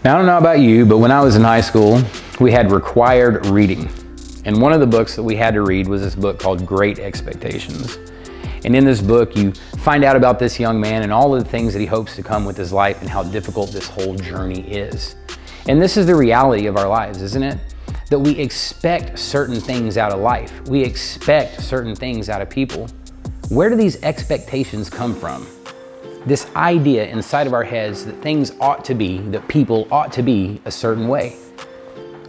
Now, I don't know about you, but when I was in high school, we had required reading. And one of the books that we had to read was this book called Great Expectations. And in this book, you find out about this young man and all of the things that he hopes to come with his life and how difficult this whole journey is. And this is the reality of our lives, isn't it? That we expect certain things out of life. We expect certain things out of people. Where do these expectations come from? This idea inside of our heads that things ought to be, that people ought to be a certain way.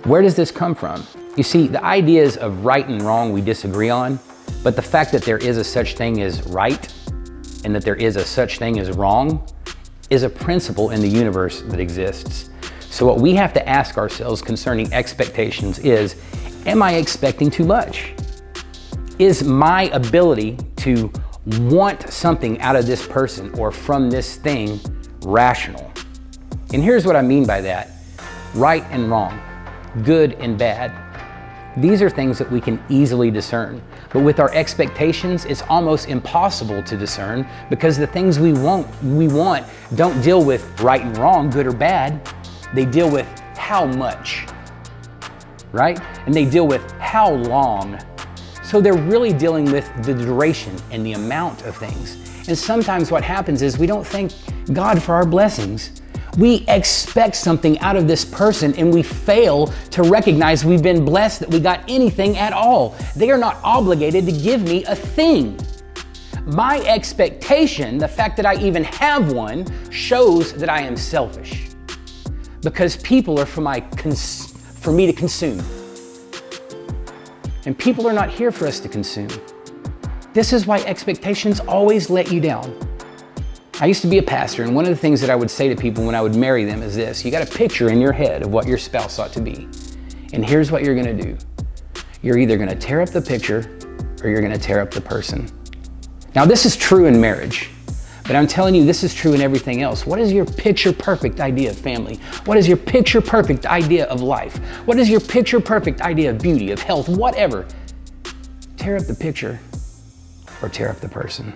Where does this come from? You see, the ideas of right and wrong we disagree on, but the fact that there is a such thing as right and that there is a such thing as wrong is a principle in the universe that exists. So what we have to ask ourselves concerning expectations is, am I expecting too much? Is my ability to want something out of this person or from this thing rational? And here's what I mean by that. Right and wrong, good and bad. These are things that we can easily discern. But with our expectations, it's almost impossible to discern because the things we want don't deal with right and wrong, good or bad. They deal with how much, right? And they deal with how long. So they're really dealing with the duration and the amount of things. And sometimes what happens is we don't thank God for our blessings. We expect something out of this person and we fail to recognize we've been blessed that we got anything at all. They are not obligated to give me a thing. My expectation, the fact that I even have one, shows that I am selfish. Because people are for me to consume. And people are not here for us to consume. This is why expectations always let you down. I used to be a pastor, and one of the things that I would say to people when I would marry them is this: you got a picture in your head of what your spouse ought to be. And here's what you're gonna do. You're either gonna tear up the picture or you're gonna tear up the person. Now, this is true in marriage, but I'm telling you, this is true in everything else. What is your picture perfect idea of family? What is your picture perfect idea of life? What is your picture perfect idea of beauty, of health, whatever? Tear up the picture or tear up the person.